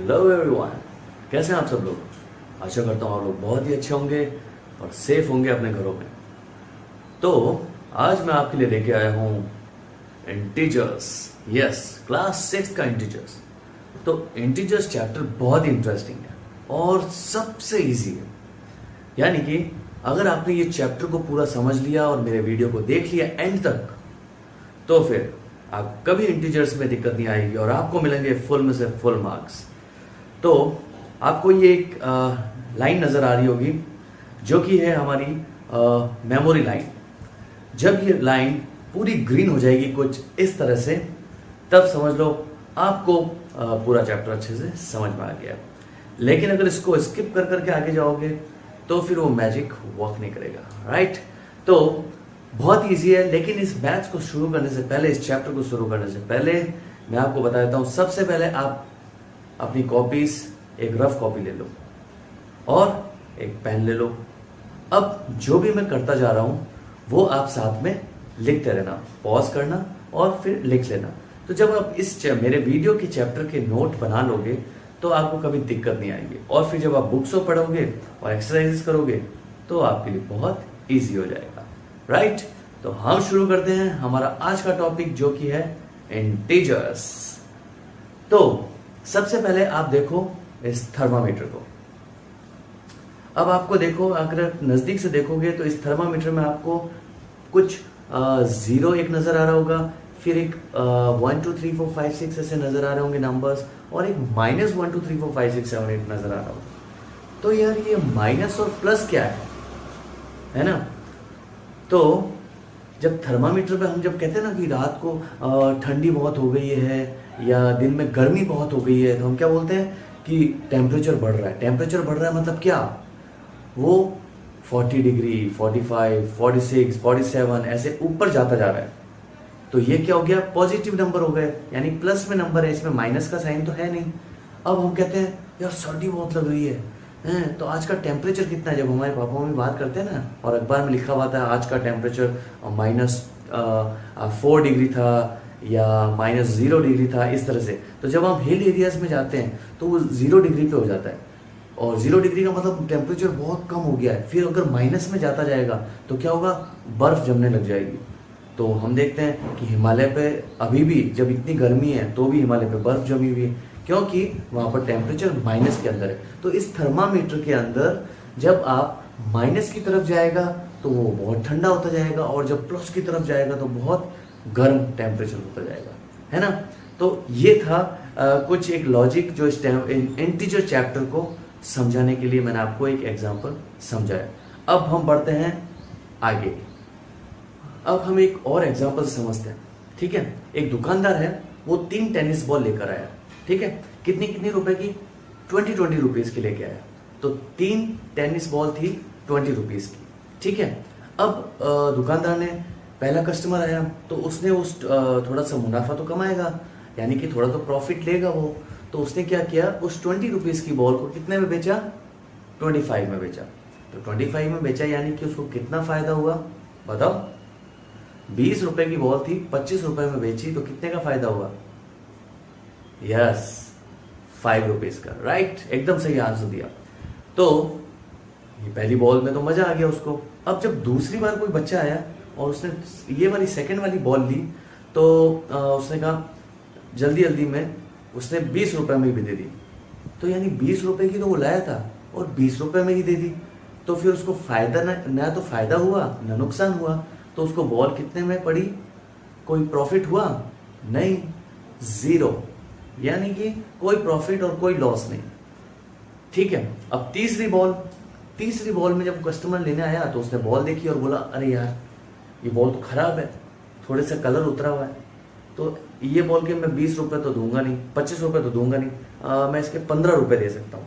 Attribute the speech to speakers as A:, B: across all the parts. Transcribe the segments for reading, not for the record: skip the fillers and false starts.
A: Hello everyone, कैसे हैं आप सब लोग। आशा करता हूँ आप लोग बहुत ही अच्छे होंगे और सेफ होंगे अपने घरों में। तो आज मैं आपके लिए लेके आया हूँ इंटीजर्स। यस, क्लास 6 का इंटीजर्स। तो इंटीजर्स चैप्टर बहुत ही इंटरेस्टिंग है और सबसे इजी है। यानी कि अगर आपने ये चैप्टर को पूरा समझ लिया और मेरे वीडियो को देख लिया एंड तक, तो फिर आप कभी इंटीजर्स में दिक्कत नहीं आएगी और आपको मिलेंगे फुल में से फुल मार्क्स। तो आपको ये एक लाइन नजर आ रही होगी जो कि है हमारी मेमोरी लाइन। जब ये लाइन पूरी ग्रीन हो जाएगी कुछ इस तरह से, तब समझ लो आपको पूरा चैप्टर अच्छे से समझ में आ गया। लेकिन अगर इसको स्किप कर करके आगे जाओगे तो फिर वो मैजिक वर्क नहीं करेगा, राइट। तो बहुत ईजी है, लेकिन इस बैच को शुरू करने से पहले, इस चैप्टर को शुरू करने से पहले मैं आपको बता देता हूं। सबसे पहले आप अपनी कॉपीज, एक रफ कॉपी ले लो और एक पेन ले लो। अब जो भी मैं करता जा रहा हूं वो आप साथ में लिखते रहना, पॉज करना और फिर लिख लेना। तो जब आप इस मेरे वीडियो के चैप्टर के नोट बना लोगे तो आपको कभी दिक्कत नहीं आएगी, और फिर जब आप बुक्स को पढ़ोगे और एक्सरसाइजेस करोगे तो आपके लिए बहुत ईजी हो जाएगा, राइट। तो हम शुरू करते हैं हमारा आज का टॉपिक जो कि है इंटीजर्स। तो सबसे पहले आप देखो इस थर्मामीटर को। अब आपको देखो, अगर नजदीक से देखोगे तो इस थर्मामीटर में आपको कुछ जीरो एक नजर आ रहा होगा, फिर एक 1 2 3 4 5 6 ऐसे नजर आ रहे होंगे नंबर्स, और एक -1 2 3 4 5 6 7 8 नजर आ रहा होगा। तो यार ये माइनस और प्लस क्या है ना। तो जब थर्मामीटर पे हम जब कहते हैं ना कि रात को ठंडी बहुत हो गई है या दिन में गर्मी बहुत हो गई है, तो हम क्या बोलते हैं कि टेम्परेचर बढ़ रहा है। टेम्परेचर बढ़ रहा है मतलब क्या, वो 40 डिग्री, 45, 46, 47 ऐसे ऊपर जाता जा रहा है। तो ये क्या हो गया, पॉजिटिव नंबर हो गए, यानी प्लस में नंबर है, इसमें माइनस का साइन तो है नहीं। अब हम कहते हैं यार सर्दी बहुत लग रही है, तो आज का टेम्परेचर कितना है। जब हमारे पापा मम्मी बात करते हैं ना और अखबार में लिखा हुआ था आज का टेम्परेचर -4 डिग्री था या -0 डिग्री था, इस तरह से। तो जब हम हिल एरियाज में जाते हैं तो वो 0 डिग्री पे हो जाता है, और 0 डिग्री का मतलब टेम्परेचर बहुत कम हो गया है। फिर अगर माइनस में जाता जाएगा तो क्या होगा, बर्फ जमने लग जाएगी। तो हम देखते हैं कि हिमालय पे अभी भी जब इतनी गर्मी है तो भी हिमालय पे बर्फ जमी हुई है, क्योंकि वहां पर टेम्परेचर माइनस के अंदर है। तो इस थर्मामीटर के अंदर जब आप माइनस की तरफ जाएगा तो वो बहुत ठंडा होता जाएगा, और जब प्लस की तरफ जाएगा तो बहुत गर्म टेम्परेचर होता जाएगा, है ना। तो ये था कुछ एक लॉजिक जो इस इंटीजर चैप्टर को समझाने के लिए मैंने आपको एक एग्जाम्पल समझाया। अब हम बढ़ते हैं आगे। अब हम एक और एग्जाम्पल समझते हैं, ठीक है। एक दुकानदार है, वो 3 टेनिस बॉल लेकर आया, ठीक है। कितनी रुपए की, 20 रुपीज की लेके आया। तो 3 टेनिस बॉल थी 20 रुपीज की, ठीक है। अब दुकानदार ने, पहला कस्टमर आया तो उसने उस थोड़ा सा मुनाफा तो कमाएगा, यानी कि थोड़ा तो प्रॉफिट लेगा वो। तो उसने क्या किया, उस 20 रुपीज की बॉल को कितने में बेचा, 25 में बेचा। तो 25 में बेचा यानी कि उसको कितना फायदा हुआ बताओ। 20 रुपए की बॉल थी, 25 रुपए में बेची, तो कितने का फायदा हुआ, यस 5 रुपीज का, राइट। एकदम सही आंसर दिया। तो ये पहली बॉल में तो मजा आ गया उसको। अब जब दूसरी बार कोई बच्चा आया और उसने ये वाली सेकंड वाली बॉल ली, तो उसने कहा जल्दी जल्दी में उसने 20 रुपए में भी दे दी। तो यानी 20 रुपए की तो वो लाया था और 20 रुपए में ही दे दी। तो फिर उसको फायदा ना तो फायदा हुआ ना नुकसान हुआ। तो उसको बॉल कितने में पड़ी, कोई प्रॉफिट हुआ नहीं, 0, यानी कि कोई प्रॉफिट और कोई लॉस नहीं, ठीक है। अब तीसरी बॉल में जब कस्टमर लेने आया तो उसने बॉल देखी और बोला अरे यार ये बॉल तो खराब है, थोड़े से कलर उतरा हुआ है, तो ये बॉल के मैं 20 रुपए तो दूंगा नहीं, 25 रुपए तो दूंगा नहीं, मैं इसके 15 रुपए दे सकता हूँ।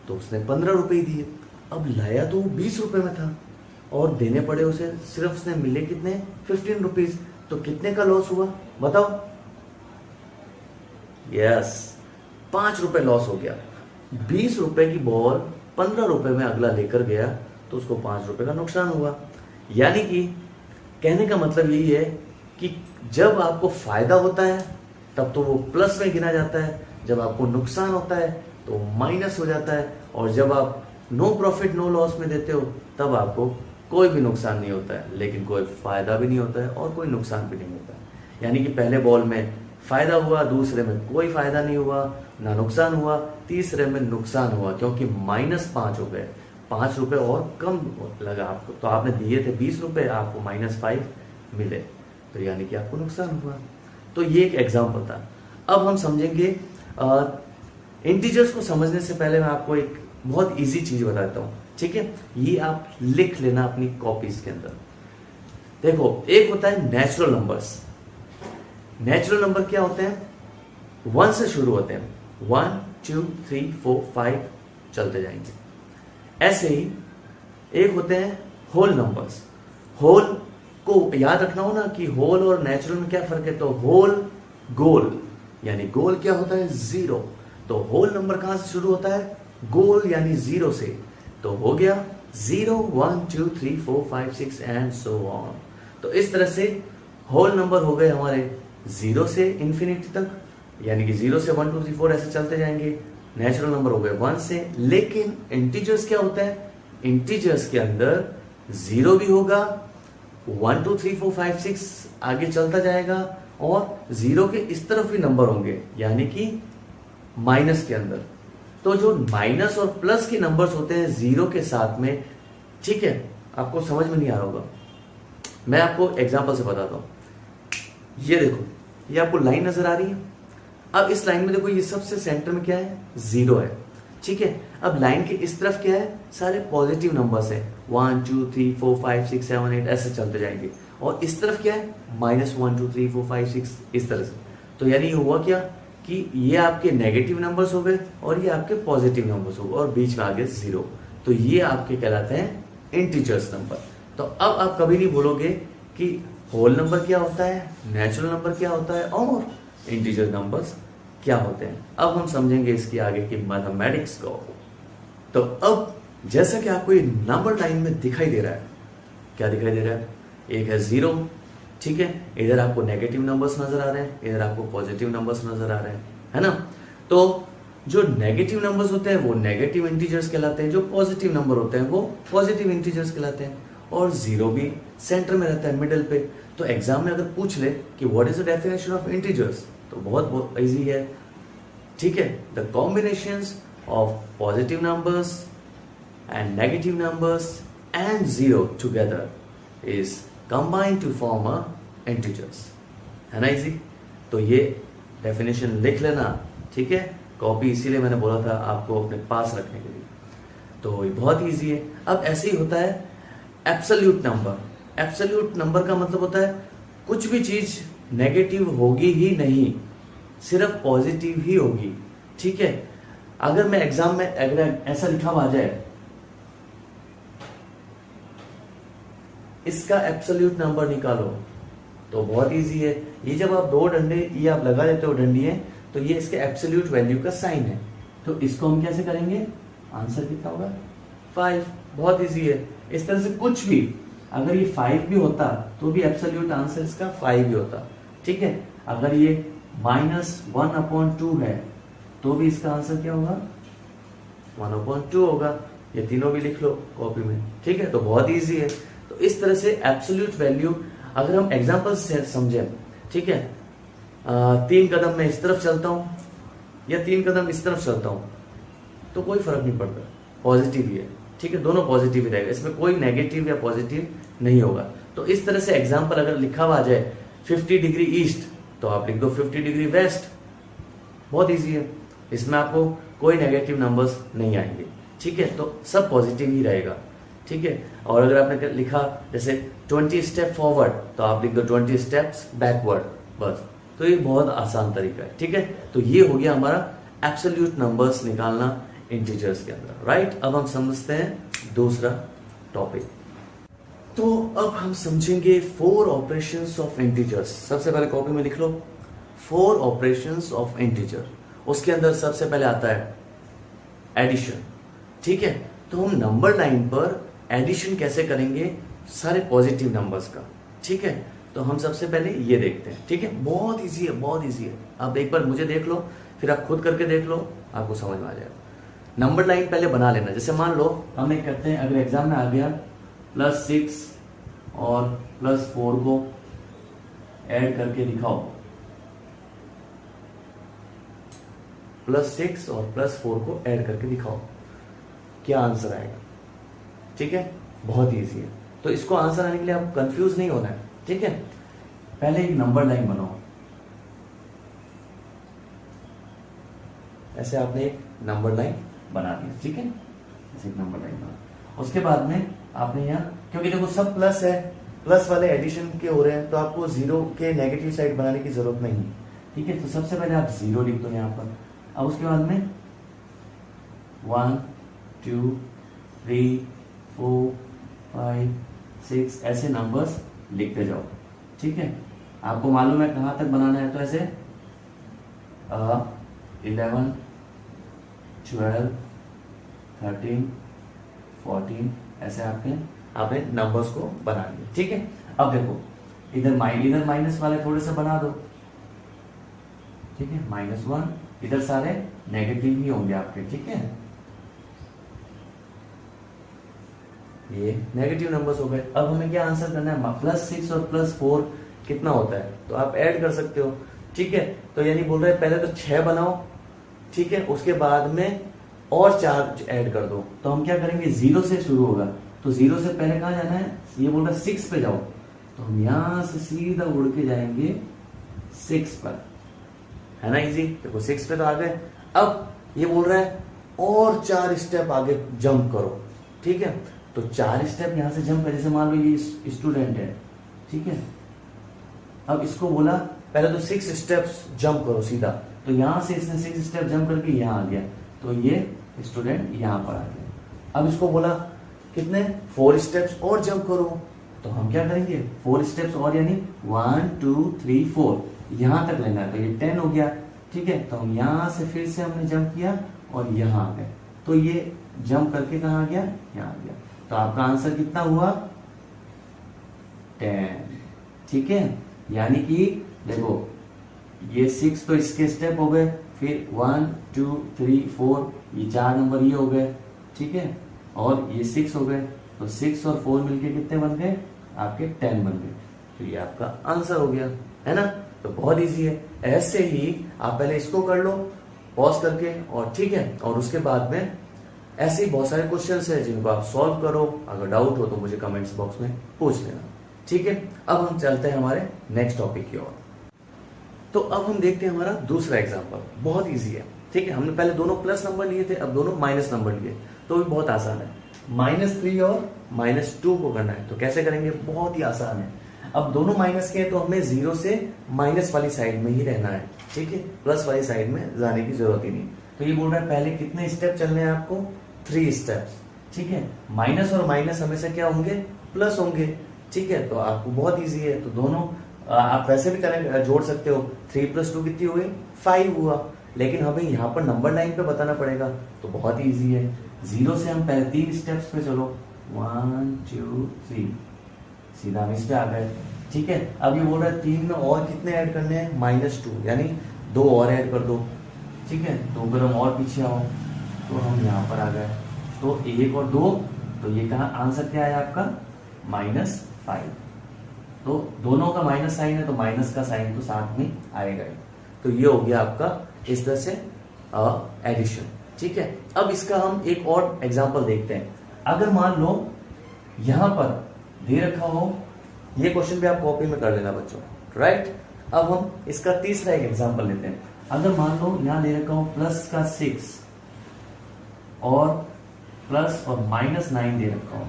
A: तो उसने 15 रुपए ही दिए। अब लाया तो 20 रुपए में था और देने पड़े उसे, सिर्फ उसने मिले कितने, 15 रुपीज। तो कितने का लॉस हुआ बताओ, यस 5 रुपए लॉस हो गया। 20 रुपए की बॉल 15 रुपए में अगला लेकर गया तो उसको 5 रुपए का नुकसान हुआ। यानी कि कहने का मतलब यही है कि जब आपको फायदा होता है तब तो वो प्लस में गिना जाता है, जब आपको नुकसान होता है तो माइनस हो जाता है, और जब आप नो प्रॉफिट नो लॉस में देते हो तब आपको कोई भी नुकसान नहीं होता है, लेकिन कोई फायदा भी नहीं होता है और कोई नुकसान भी नहीं होता है। यानी कि पहले बॉल में फायदा हुआ, दूसरे में कोई फायदा नहीं हुआ, ना नुकसान हुआ, तीसरे में नुकसान हुआ क्योंकि -5 हो गए, 5 रुपए और कम लगा आपको। तो आपने दिए थे 20 रुपए, आपको -5 मिले, तो यानी कि आपको नुकसान हुआ। तो ये एक एग्जाम्पल था। अब हम समझेंगे इंटीजर्स को समझने से पहले मैं आपको एक बहुत इजी चीज बताता हूं, ठीक है। ये आप लिख लेना अपनी कॉपीज के अंदर। देखो, एक होता है नेचुरल नंबर्स। नेचुरल नंबर क्या होते हैं? 1 से शुरू होते हैं, 1 2 3 4 5 चलते जाएंगे। ऐसे ही एक होते हैं होल नंबर्स। होल को याद रखना हो ना कि होल और नेचुरल में क्या फर्क है। तो होल गोल, यानी गोल क्या होता है? 0। तो होल नंबर कहां से शुरू होता है? गोल यानी 0 से। तो हो गया 0 1 2 3 4 5 6 एंड सो ऑन। तो इस तरह से होल नंबर हो गए हमारे 0 से इंफिनिटी तक, यानी कि 0 से 1 2 3 4 ऐसे चलते जाएंगे। नेचुरल नंबर हो गए 1 से। लेकिन इंटीजर्स क्या होता है? इंटीजर्स के अंदर 0 भी होगा, 1 2 3 4 5 6 आगे चलता जाएगा, और 0 के इस तरफ भी नंबर होंगे, यानी कि माइनस के अंदर। तो जो माइनस और प्लस के नंबर्स होते हैं 0 के साथ में, ठीक है, आपको समझ में नहीं आ रहा होगा, मैं आपको एग्जांपल से बताता हूं। ये देखो, ये आपको लाइन नजर आ रही है। अब इस लाइन में देखो, ये सबसे सेंटर में क्या है? 0 है, ठीक है। अब लाइन के इस तरफ क्या है? सारे पॉजिटिव नंबर्स है, 1 2 3 4 5 6 7 8 ऐसे चलते जाएंगे। और इस तरफ क्या है? -1 2 3 4 5 6 इस तरह से। तो यानी ये हुआ क्या कि ये आपके नेगेटिव नंबर्स हो गए और ये आपके पॉजिटिव नंबर्स हो गए, और बीच में आ गए 0। तो ये आपके कहलाते हैं इंटीजर्स नंबर। तो अब आप कभी नहीं बोलोगे कि होल नंबर क्या होता है, नेचुरल नंबर क्या होता है और इंटीजर नंबर्स क्या होते हैं। अब हम समझेंगे इसकी आगे की मैथमेटिक्स को। तो अब जैसा कि आपको ये नंबर लाइन में दिखाई दे रहा है, क्या दिखाई दे रहा है? एक है 0, ठीक है, इधर आपको नेगेटिव नंबर्स नजर आ रहे हैं, इधर आपको पॉजिटिव नंबर्स नजर आ रहे हैं, है ना। तो जो नेगेटिव नंबर्स होते हैं वो नेगेटिव इंटीजर्स कहलाते हैं, जो पॉजिटिव नंबर होते हैं वो पॉजिटिव इंटीजर्स कहलाते हैं, और 0 भी सेंटर में रहता है, मिडिल पे। तो एग्जाम में अगर पूछ ले कि what is the definition of integers, तो बहुत इजी है, ठीक है। The combinations of positive numbers and negative numbers and 0 together is combined to form a integers, है ना इजी। तो ये डेफिनेशन लिख लेना, ठीक है। कॉपी इसीलिए मैंने बोला था आपको अपने पास रखने के लिए। तो ये बहुत इजी है। अब ऐसे ही होता है एब्सोल्यूट नंबर। एब्सोल्यूट नंबर का मतलब होता है कुछ भी चीज नेगेटिव होगी ही नहीं, सिर्फ पॉजिटिव ही होगी, ठीक है। अगर मैं एग्जाम में अगर ऐसा लिखा हुआ आ जाए, इसका एब्सोल्यूट नंबर निकालो, तो बहुत इजी है। ये जब आप 2 डंडे ये आप लगा देते हो डंडियां, तो ये इसके एब्सोल्यूट वैल्यू का साइन है। तो इसको हम कैसे करेंगे? आंसर कितना होगा? 5। बहुत इजी है। इस तरह से कुछ भी, अगर ये 5 भी होता तो भी एब्सोल्यूट आंसर इसका 5 ही होता, ठीक है। अगर ये -1/2 है तो भी इसका आंसर क्या होगा? 1/2 होगा। ये तीनों भी लिख लो कॉपी में, ठीक है। तो बहुत इजी है। तो इस तरह से एब्सोल्यूट वैल्यू अगर हम एग्जांपल से समझें, ठीक है, 3 कदम मैं इस तरफ चलता हूं या 3 कदम इस तरफ चलता हूं, तो कोई फर्क नहीं पड़ता, पॉजिटिव ही है, ठीक है। दोनों पॉजिटिव ही रहेगा, इसमें कोई नेगेटिव या पॉजिटिव नहीं होगा। तो इस तरह से एग्जांपल अगर लिखा हुआ आ जाए 50 डिग्री ईस्ट, तो आप लिख दो 50 डिग्री वेस्ट। बहुत इजी है, इसमें आपको कोई नेगेटिव नंबर्स नहीं आएंगे, ठीक है। तो सब पॉजिटिव ही रहेगा, ठीक है। और अगर आपने लिखा जैसे 20 स्टेप फॉरवर्ड, तो आप लिख दो 20 स्टेप्स बैकवर्ड, बस। तो ये बहुत आसान तरीका है, ठीक है। तो ये हो गया हमारा एब्सोल्यूट नंबर्स निकालना इंटीजर्स के अंदर, राइट। अब हम समझते हैं दूसरा टॉपिक। तो अब हम समझेंगे 4 ऑपरेशंस ऑफ इंटीजर्स। सबसे पहले कॉपी में लिख लो 4 ऑपरेशंस ऑफ इंटीजर। उसके अंदर सबसे पहले आता है एडिशन, ठीक है। तो हम नंबर लाइन पर एडिशन कैसे करेंगे सारे पॉजिटिव नंबर्स का, ठीक है। तो हम सबसे पहले ये देखते हैं, ठीक है। बहुत इजी है, बहुत इजी है। अब एक बार मुझे देख लो फिर आप खुद करके देख लो, आपको समझ में आ जाएगा। नंबर लाइन पहले बना लेना। जैसे मान लो हम एक करते हैं, अगर एग्जाम में आ गया +6 और +4 को ऐड करके दिखाओ, +6 और +4 को ऐड करके दिखाओ, क्या आंसर आएगा। ठीक है, बहुत इजी है। तो इसको आंसर आने के लिए आपको कंफ्यूज नहीं होना है। ठीक है, पहले एक नंबर लाइन बनाओ। ऐसे आपने एक नंबर लाइन बना दिया। ठीक है, ऐसे एक नंबर लाइन बना। उसके बाद में आपने यहाँ, क्योंकि देखो सब प्लस है, प्लस वाले एडिशन के हो रहे हैं, तो आपको जीरो के नेगेटिव साइड बनाने की जरूरत नहीं है। ठीक है, तो सबसे पहले आप 0 लिख दो यहाँ पर। अब उसके बाद में 1 2 3 4 5 6 ऐसे नंबर्स लिखते जाओ। ठीक है, आपको मालूम है कहां तक बनाना है, तो ऐसे 11 12 13 14 ऐसे आपने नंबर्स को बना दिया। ठीक है, अब देखो इधर माइनस वाले थोड़े से बना दो। ठीक है, -1, इधर सारे नेगेटिव ही होंगे आपके। ठीक है, ये नेगेटिव नंबर्स हो गए। अब हमें क्या आंसर करना है, +6 और +4 कितना होता है, तो आप ऐड कर सकते हो। ठीक है, तो यानी बोल रहे हैं पहले तो 6 बनाओ। ठीक है, उसके बाद में और 4 ऐड कर दो। तो हम क्या करेंगे, 0 से शुरू होगा, तो 0 से पहले कहां जाना है, ये बोल रहा है 6 पे जाओ, तो हम यहां से सीधा उड़ के जाएंगे 6 पर, है ना इजी। देखो 6 पे तो आ गए। अब ये बोल रहा है और 4 स्टेप आगे जंप करो। ठीक है, तो 4 स्टेप यहां से जंप कर, जैसे मान लो ये स्टूडेंट है। ठीक है, अब इसको बोला पहले तो 6 स्टेप्स जंप करो सीधा, तो यहां से इसने 6 स्टेप जंप करके यहां आ गया, तो ये स्टूडेंट यहां पर आ गया। अब इसको बोला कितने 4 स्टेप्स और जंप करो, तो हम क्या करेंगे 4 स्टेप्स और, यानी 1 2 3 4 यहां तक लेना है, तो ये 10 हो गया। ठीक है, तो हम यहां से फिर से हमने जंप किया और यहां आ गए, तो ये जंप करके कहां आ गया, यहां आ गया। तो आपका आंसर कितना हुआ, 10। ठीक है, यानी कि देखो ये 6 तो इसके स्टेप हो गए, फिर 1 2 3 4 ये 4 नंबर ये हो गए। ठीक है, और ये 6 हो गए, तो 6 और 4 मिलके कितने बन गए, आपके 10 बन गए। तो ये आपका आंसर हो गया, है ना। तो बहुत इजी है। ऐसे ही आप पहले इसको कर लो पॉज करके, और ठीक है, और उसके बाद में ऐसे ही बहुत सारे क्वेश्चंस हैं जिनको आप सॉल्व करो। अगर डाउट हो तो मुझे कमेंट्स बॉक्स में पूछ लेना। ठीक है, अब हम चलते हैं हमारे नेक्स्ट टॉपिक की ओर। तो अब हम देखते हैं हमारा दूसरा एग्जांपल। बहुत इजी है। ठीक है, हमने पहले दोनों प्लस नंबर लिए थे, अब दोनों माइनस नंबर लिए, तो भी बहुत आसान है। -3 और -2 को करना है, तो कैसे करेंगे, बहुत ही आसान है। अब दोनों माइनस के हैं, तो हमें 0 से माइनस वाली साइड में ही रहना है। ठीक है, प्लस वाली साइड में जाने की जरूरत ही नहीं। तो ये बोल रहा है पहले कितने स्टेप चलने हैं आपको, 3 स्टेप्स। ठीक है, माइनस और माइनस हमेशा क्या होंगे, प्लस होंगे। ठीक है, तो आपको बहुत इजी है। तो दोनों आप वैसे भी करें, जोड़ सकते हो। 3 + 2 कितनी हुई, 5 हुआ, लेकिन हमें यहाँ पर नंबर लाइन पे बताना पड़ेगा, तो बहुत ही इजी है। 0 से हम पहले 3 स्टेप्स पे चलो, 1 2 3, सीधा हम इस पे आ गए। ठीक है, अब ये बोल रहा है 3 में और कितने ऐड करने हैं, -2, यानी 2 और ऐड कर दो। ठीक है, तो अगर हम और पीछे आओ तो हम यहाँ पर आ गए, तो 1 और 2, तो ये कहा आंसर क्या है आपका, -5। तो दोनों का माइनस साइन है, तो माइनस का साइन तो साथ में आएगा ही। तो ये हो गया आपका इस तरह से एडिशन। ठीक है, अब इसका हम एक और एग्जांपल देखते हैं। अगर मान लो यहां पर दे रखा हो, ये क्वेश्चन भी आप कॉपी में कर लेना बच्चों, राइट। अब हम इसका तीसरा एक एग्जांपल लेते हैं। अगर मान लो यहां दे रखा हो प्लस का 6 और प्लस और -9 दे रखा हो,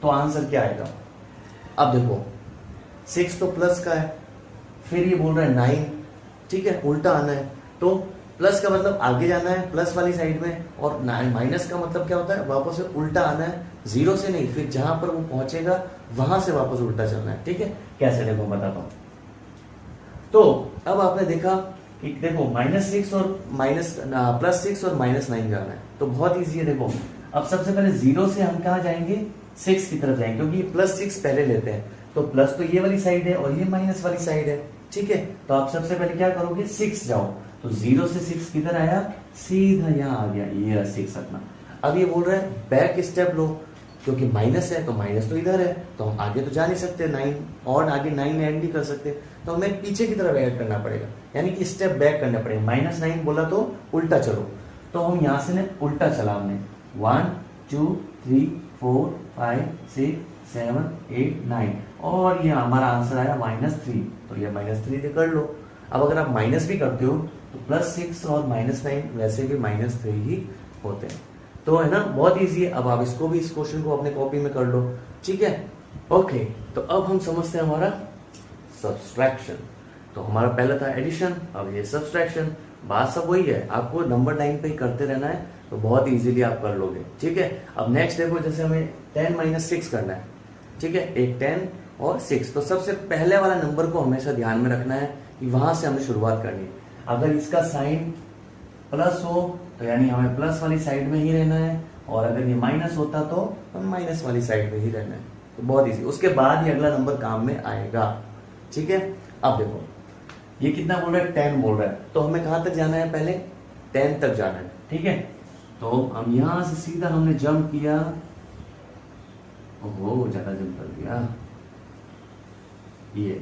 A: तो आंसर क्या आएगा। अब देखो 6 तो प्लस का है, फिर ये बोल रहा है 9, ठीक है, उल्टा आना है। तो प्लस का मतलब आगे जाना है प्लस वाली साइड में, और माइनस का मतलब क्या होता है, वापस से उल्टा आना है, 0 से नहीं, फिर जहां पर वो पहुंचेगा वहां से वापस उल्टा चलना है। ठीक है, कैसे देखो बताता हूं। तो अब आपने देखा कि देखो -6 और +6 और -9 जाना है, तो बहुत ईजी है। देखो अब सबसे पहले 0 से हम कहा जाएंगे, 6 की तरफ जाएंगे, क्योंकि +6 पहले लेते हैं। तो प्लस तो ये वाली साइड है और ये माइनस वाली साइड है। ठीक है, तो आप सबसे पहले क्या करोगे, 6 जाओ, तो 0 से 6 किधर आया, सीधा यहाँ आ गया, ये 6 रखना। अब ये बोल रहा है बैक स्टेप लो, क्योंकि माइनस है तो माइनस तो इधर है, तो हम आगे तो जा नहीं सकते 9, और आगे 9 ऐड नहीं कर सकते, तो हमें पीछे की तरफ ऐड करना पड़ेगा, यानी कि स्टेप बैक करना पड़ेगा। -9 बोला तो उल्टा चलो, तो हम यहाँ से ने उल्टा चला हमने 1 2 3 4 5 6 7 8 9, और ये हमारा आंसर आया -3, तो ये -3 से कर लो। अब अगर आप माइनस भी करते हो तो +6 और -9 वैसे भी -3 ही होते हैं, तो है ना, बहुत इजी है। अब आप इसको भी, इस क्वेश्चन को अपने कॉपी में कर लो, ठीक है। ओके, तो अब हम समझते हैं हमारा सब्सट्रैक्शन। तो हमारा पहला था एडिशन, अब ये सब्सट्रैक्शन। बात सब वही है, आपको नंबर लाइन पे ही करते रहना है, तो बहुत इजीली आप कर लोगे, ठीक है। अब नेक्स्ट देखो, जैसे हमें 10 - 6 करना है, ठीक है, एक 10 और 6, तो सबसे पहले वाला नंबर को हमेशा ध्यान में रखना है कि वहां से हमें शुरुआत करनी है। अगर इसका साइन प्लस हो तो यानी हमें प्लस वाली साइड में ही रहना है, और अगर ये माइनस होता तो हमें माइनस वाली साइड में ही रहना है, तो बहुत इजी। उसके बाद ही अगला नंबर काम में आएगा, ठीक है। अब देखो ये कितना बोल रहा है, 10 बोल रहा है, तो हमें कहां तक जाना है, पहले 10 तक जाना है, ठीक है। तो हम यहां से सीधा हमने जंप किया, ओहो ज्यादा जंप कर दिया, ये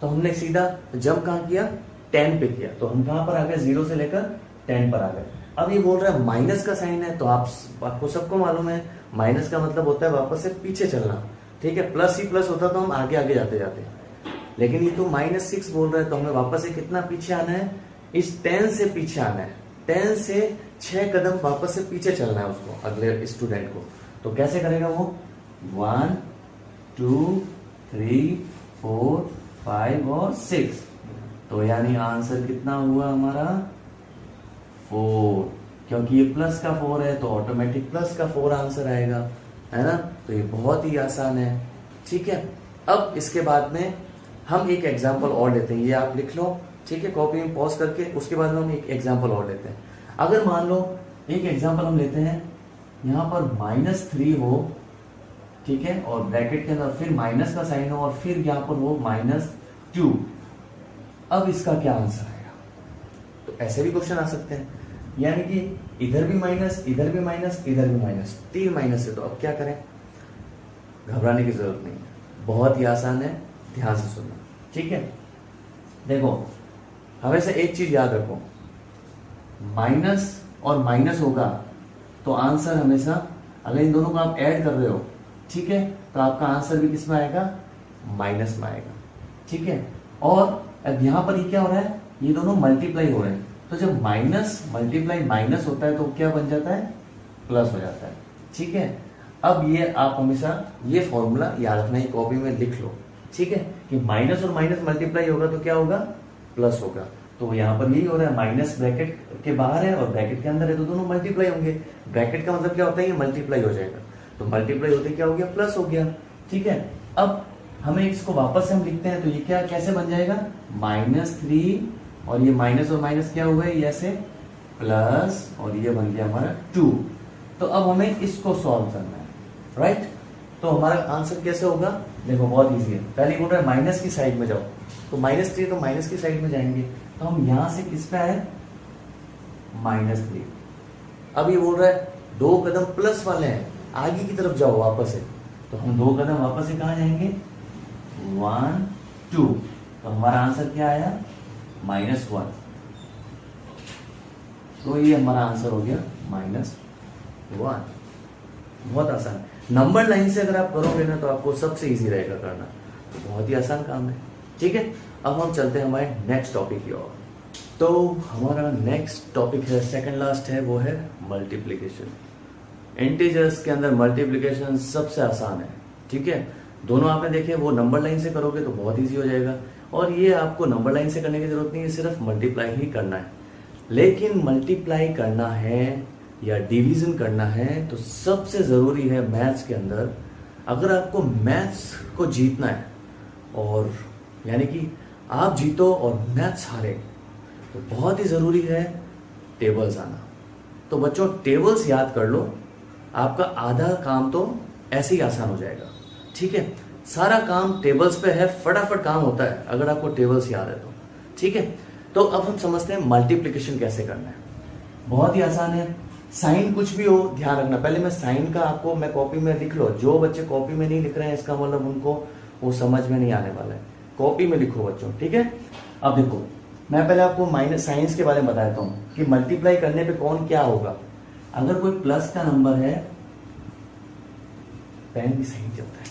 A: तो हमने सीधा जंप कहां किया, 10 पे किया, तो हम कहां पर आ गए, 0 से लेकर 10 पर आ गए। अब ये बोल रहा है माइनस का साइन है, तो आपको सबको मालूम है माइनस का मतलब होता है वापस से पीछे चलना, ठीक है। प्लस ही प्लस होता तो हम आगे आगे जाते जाते, लेकिन ये तो -6 बोल रहा है, तो हमें वापस से कितना पीछे आना है, इस 10 से पीछे आना है, 10 से 6 कदम वापस से पीछे चलना है उसको, अगले स्टूडेंट को। तो कैसे करेगा वो, 1 2 3 4 5 और 6, तो यानी आंसर कितना हुआ हमारा 4, क्योंकि ये प्लस का 4 है तो ऑटोमेटिक प्लस का 4 आंसर आएगा, है ना। तो ये बहुत ही आसान है, ठीक है। अब इसके बाद में हम एक एग्जांपल और लेते हैं, ये आप लिख लो, ठीक है, कॉपी में पॉज करके। उसके बाद में हम एक एग्जांपल और लेते हैं। अगर मान लो एक एग्जांपल हम लेते हैं, यहाँ पर -3 हो, ठीक है, और ब्रैकेट के अंदर फिर माइनस का साइन हो, और फिर यहाँ पर हो -2, अब इसका क्या आंसर आएगा। तो ऐसे भी क्वेश्चन आ सकते हैं, यानी कि इधर भी माइनस, इधर भी माइनस, इधर भी माइनस, 3 माइनस है, तो अब क्या करें, घबराने की जरूरत नहीं है, बहुत ही आसान है, ध्यान से सुनना, ठीक है। देखो हमेशा एक चीज याद रखो, माइनस और माइनस होगा तो आंसर हमेशा, अगर इन दोनों को आप ऐड कर रहे हो, ठीक है, तो आपका आंसर भी किस में आएगा, माइनस में आएगा, ठीक है। और अब यहां पर ये क्या हो रहा है, ये दोनों मल्टीप्लाई हो रहे हैं, तो जब माइनस मल्टीप्लाई माइनस होता है तो क्या बन जाता है, प्लस हो जाता है, ठीक है। अब ये आप हमेशा ये फॉर्मूला याद रखना, ये कॉपी में लिख लो, ठीक है, कि माइनस और माइनस मल्टीप्लाई होगा तो क्या होगा, प्लस होगा। तो यहाँ पर यही हो रहा है, माइनस ब्रैकेट के बाहर है और ब्रैकेट के अंदर है, तो दोनों मल्टीप्लाई होंगे। ब्रैकेट का मतलब क्या होता है, ये मल्टीप्लाई हो जाएगा, तो मल्टीप्लाई होते क्या हो गया, प्लस हो गया, ठीक है। अब हमें इसको वापस से हम लिखते हैं, तो ये क्या कैसे बन जाएगा, -3, और ये माइनस और माइनस क्या हुआ है, ये ऐसे प्लस, और ये बन गया हमारा 2। तो अब हमें इसको सॉल्व करना है, राइट। तो हमारा आंसर कैसे होगा, देखो बहुत इजी है। पहले बोल रहा है माइनस की साइड में जाओ, तो -3 तो माइनस की साइड में जाएंगे, तो हम यहां से किस पे आए, -3। अब ये बोल रहा है 2 कदम प्लस वाले हैं, आगे की तरफ जाओ वापस से, तो हम 2 कदम वापस से कहां जाएंगे, 1 2, तो हमारा आंसर क्या आया, -1। तो ये हमारा आंसर हो गया -1। बहुत आसान, नंबर लाइन से अगर आप करोगे ना तो आपको सबसे इजी रहेगा करना, तो बहुत ही आसान काम है, ठीक है। अब हम चलते हैं हमारे नेक्स्ट टॉपिक की ओर। तो हमारा नेक्स्ट टॉपिक है, सेकंड लास्ट है, वो है मल्टीप्लिकेशन। इंटीजर्स के अंदर मल्टीप्लिकेशन सबसे आसान है, ठीक है। दोनों आपने देखे, वो नंबर लाइन से करोगे तो बहुत इजी हो जाएगा, और ये आपको नंबर लाइन से करने की जरूरत नहीं है, सिर्फ मल्टीप्लाई ही करना है। लेकिन मल्टीप्लाई करना है या डिवीजन करना है तो सबसे जरूरी है मैथ्स के अंदर, अगर आपको मैथ्स को जीतना है, और यानी कि आप जीतो और मैथ्स हारे, तो बहुत ही जरूरी है टेबल्स आना। तो बच्चों टेबल्स याद कर लो, आपका आधा काम तो ऐसे ही आसान हो जाएगा, ठीक है। सारा काम टेबल्स पे है, फटाफट काम होता है अगर आपको टेबल्स याद है तो, ठीक है। तो अब हम समझते हैं मल्टीप्लिकेशन कैसे करना है। बहुत ही आसान है। साइन कुछ भी हो ध्यान रखना, पहले मैं साइन का आपको मैं कॉपी में लिख लो। जो बच्चे कॉपी में नहीं लिख रहे हैं इसका मतलब उनको वो समझ में नहीं आने वाला है। कॉपी में लिखो बच्चों, ठीक है। अब देखो मैं पहले आपको माइनस साइंस के बारे में बता देता हूँ कि मल्टीप्लाई करने पे कौन क्या होगा। अगर कोई प्लस का नंबर है, पेन भी सही चलता है,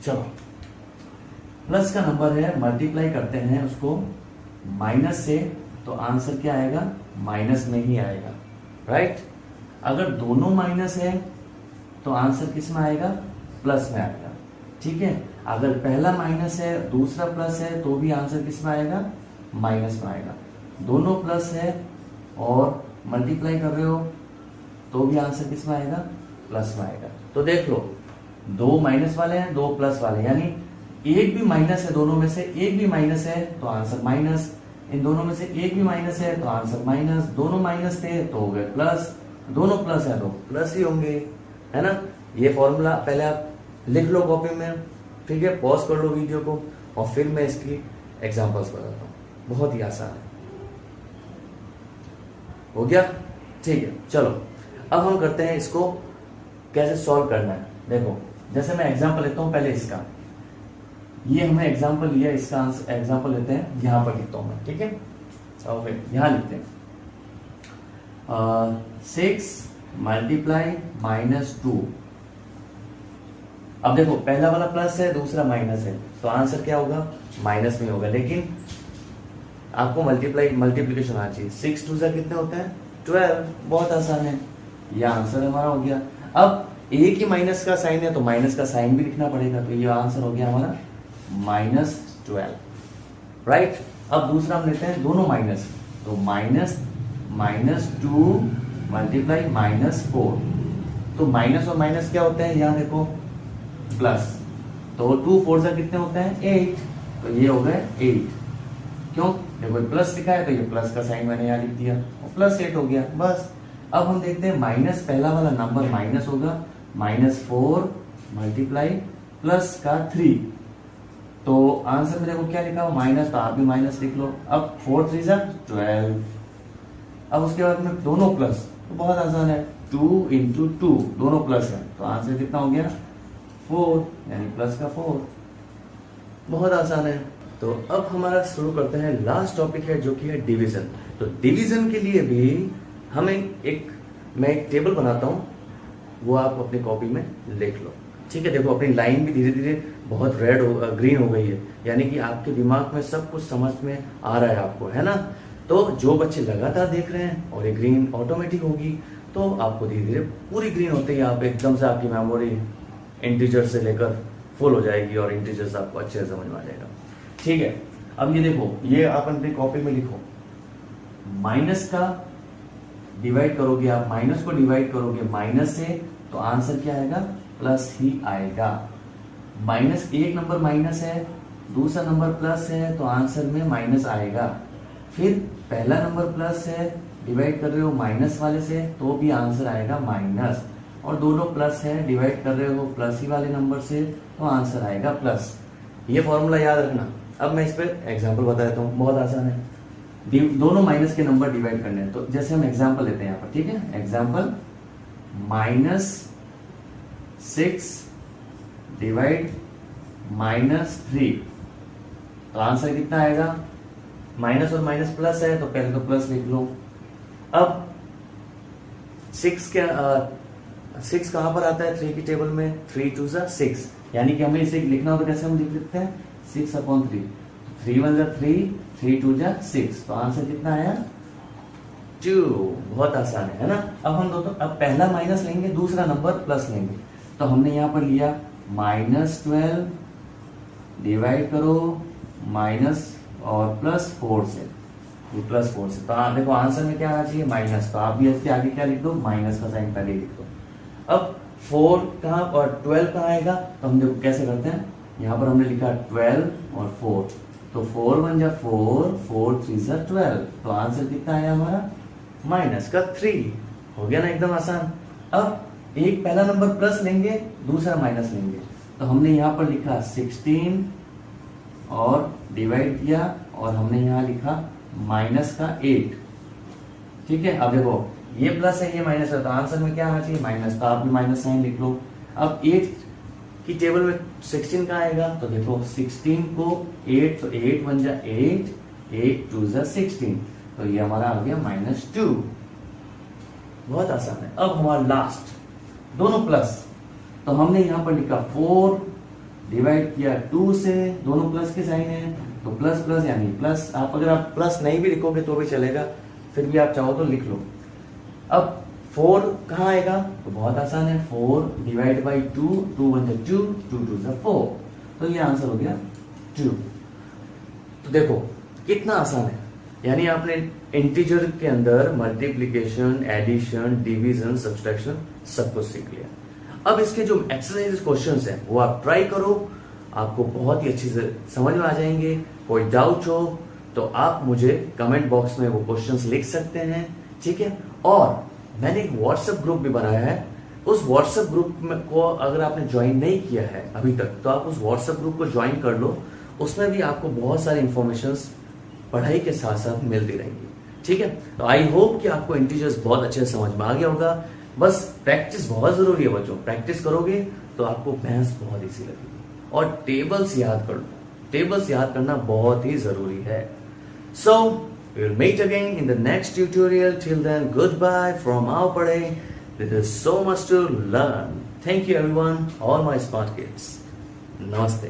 A: चलो प्लस का नंबर है, मल्टीप्लाई करते हैं उसको माइनस से, तो आंसर क्या आएगा, माइनस में ही आएगा, राइट। अगर दोनों माइनस है तो आंसर किस में आएगा, प्लस में आएगा, ठीक है। अगर पहला माइनस है दूसरा प्लस है तो भी आंसर किस में आएगा, माइनस में आएगा। दोनों प्लस है और मल्टीप्लाई कर रहे हो तो भी आंसर किस में आएगा, प्लस में आएगा। तो देख लो, दो माइनस वाले हैं दो प्लस वाले, यानी एक भी माइनस है, दोनों में से एक भी माइनस है तो आंसर माइनस, इन दोनों में से एक भी माइनस है तो आंसर माइनस, दोनों माइनस थे तो हो गए प्लस, दोनों प्लस है तो प्लस ही होंगे, है ना। ये फॉर्मूला पहले आप लिख लो कॉपी में, ठीक है। पॉज कर लो वीडियो को और फिर मैं इसकी एग्जांपल्स बताता हूँ। बहुत ही आसान है, हो गया, ठीक है। चलो अब हम करते हैं इसको कैसे सॉल्व करना है। देखो जैसे मैं एग्जांपल लेता हूं, पहले इसका, ये हमने एग्जांपल लिया, इसका आंसर एग्जांपल लेते हैं, यहां पर लिखता हूं मैं, ठीक है। ओके, यहां लिखते हैं 6 मल्टीप्लाई -2। अब देखो पहला वाला प्लस है दूसरा माइनस है तो आंसर क्या होगा, माइनस में होगा, लेकिन आपको मल्टीप्लीकेशन आना चाहिए। 6 2 कितने होते हैं, 12। बहुत आसान है, यह आंसर हमारा हो गया। अब एक ही माइनस का साइन है तो माइनस का साइन भी लिखना पड़ेगा, तो ये आंसर हो गया हमारा -12, राइट। अब दूसरा हम लेते हैं दोनों माइनस, तो -2 मल्टीप्लाई -4, तो माइनस और माइनस क्या होते हैं, यहाँ देखो प्लस, तो 2 4 कितने होते हैं, 8, तो ये हो गए 8। क्यों, देखो प्लस लिखा है तो ये प्लस का साइन मैंने यहाँ लिख दिया और +8 हो गया, बस। अब हम देखते हैं माइनस, पहला वाला नंबर माइनस होगा, -4 मल्टीप्लाई प्लस का 3, तो आंसर में देखो क्या लिखा हो, माइनस, तो आप भी माइनस लिख लो। अब 4 3 12। अब उसके बाद में दोनों प्लस, तो बहुत आसान है, 2 × 2, दोनों प्लस है तो आंसर कितना हो गया, 4, यानी प्लस का 4। बहुत आसान है। तो अब हमारा शुरू करते हैं लास्ट टॉपिक है जो कि है डिवीजन। तो डिवीजन के लिए भी हमें मैं एक टेबल बनाता हूं, वो आप अपनी कॉपी में लिख लो, ठीक है। देखो अपनी लाइन भी धीरे धीरे बहुत ग्रीन हो गई है, यानी कि आपके दिमाग में सब कुछ समझ में आ रहा है आपको, है ना। तो जो बच्चे लगातार देख रहे हैं और ये ग्रीन ऑटोमेटिक होगी, तो आपको धीरे धीरे पूरी ग्रीन होते ही आप एकदम से आपकी मेमोरी इंटीजर से लेकर फुल हो जाएगी और इंटीजर्स आपको अच्छे से समझ में आ जाएगा, ठीक है। अब ये देखो, ये आप अपनी कॉपी में लिखो, माइनस का डिवाइड करोगे, आप माइनस को डिवाइड करोगे माइनस से तो आंसर क्या आएगा, प्लस ही आएगा। माइनस, एक नंबर माइनस है दूसरा नंबर प्लस है तो आंसर में माइनस आएगा। फिर पहला नंबर प्लस है, डिवाइड कर रहे हो माइनस वाले से तो भी आंसर आएगा माइनस, और दोनों प्लस है, डिवाइड कर रहे हो प्लस ही वाले नंबर से तो आंसर आएगा प्लस। ये फॉर्मूला याद रखना। अब मैं इस पर एग्जाम्पल बता देता हूँ, बहुत आसान है। दोनों माइनस के नंबर डिवाइड करने हैं, तो जैसे हम एग्जाम्पल लेते हैं यहाँ पर, ठीक है। एग्जाम्पल -6 डिवाइड -3, तो आंसर कितना आएगा, माइनस और माइनस प्लस है तो पहले तो प्लस लिख लो। अब 6 कहां पर आता है, 3 की टेबल में, 3 2 6, यानी कि हमें इसे लिखना हो तो कैसे हम लिख सकते हैं, 6/3, 3 1 3, 3 2 6, तो आंसर कितना आया, 2। बहुत आसान है ना। अब हम अब पहला माइनस लेंगे दूसरा नंबर प्लस लेंगे, तो हमने यहाँ पर लिया -12 डिवाइड करो माइनस और +4 से, +4 से, तो देखो आंसर में क्या आना चाहिए, माइनस, तो आप भी इसके आगे क्या लिख दो, माइनस का साइन पहले लिख दो। अब 4 कहाँ और 12 कहाँ आएगा, तो हम देखो कैसे करते हैं, यहाँ पर हमने लिखा 12 और 4, तो 4 1 4, 4 3 12, तो आंसर कितना आया हमारा, माइनस का 3। हो गया ना, एकदम आसान। अब एक पहला नंबर प्लस लेंगे दूसरा माइनस लेंगे, तो हमने यहाँ पर लिखा 16 और डिवाइड किया और हमने यहाँ लिखा माइनस का 8। ठीक है, अब देखो ये प्लस है ये माइनस है, तो आंसर में क्या आना चाहिए माइनस, तो आप भी माइनस साइन लिख लो। अब 8 की टेबल में 16 का आएगा, तो देखो 16 को 8, तो 8 बन जा 8, 8 2 जा 16, तो ये हमारा आ गया -2। बहुत आसान है। अब हमारा लास्ट दोनों प्लस, तो हमने यहाँ पर लिखा 4 डिवाइड किया 2 से, दोनों प्लस के साइन है, तो प्लस प्लस यानी प्लस। आप अगर आप प्लस नहीं भी लिखोगे तो भी चलेगा, फिर भी आप चाहो तो लिख लो। अब 4 कहाँ आएगा, तो बहुत आसान है, 4 डिवाइड बाई 2, 2 1 जा 2, 2 2 जा 4, तो ये आंसर हो गया 2। तो देखो कितना आसान है, यानी आपने इंटीजर के अंदर मल्टीप्लिकेशन, एडिशन, डिवीजन, सब्सट्रैक्शन सब कुछ सीख लिया। अब इसके जो एक्सरसाइज क्वेश्चंस हैं वो आप ट्राई करो, आपको बहुत ही अच्छी से समझ में आ जाएंगे। कोई डाउट हो तो आप मुझे कमेंट बॉक्स में वो क्वेश्चंस लिख सकते हैं, ठीक है। और मैंने एक व्हाट्सएप ग्रुप भी बनाया है, उस व्हाट्सएप ग्रुप में को अगर आपने ज्वाइन नहीं किया है अभी तक, तो आप उस व्हाट्सएप ग्रुप को ज्वाइन कर लो। उसमें भी आपको बहुत सारी इंफॉर्मेशन पढ़ाई के साथ साथ मिलती रहेंगी, ठीक है। तो आई होप कि आपको इंटीजर्स बहुत अच्छे से समझ में आ गया होगा। बस प्रैक्टिस बहुत जरूरी है बच्चों, प्रैक्टिस करोगे तो आपको मैथ्स बहुत ईजी लगेगी। और टेबल्स याद कर लो, टेबल्स याद करना बहुत ही जरूरी है। सो we'll meet again in the next tutorial. Till then, goodbye from our Padhe. There is so much to learn. Thank you everyone, all my smart kids. Namaste.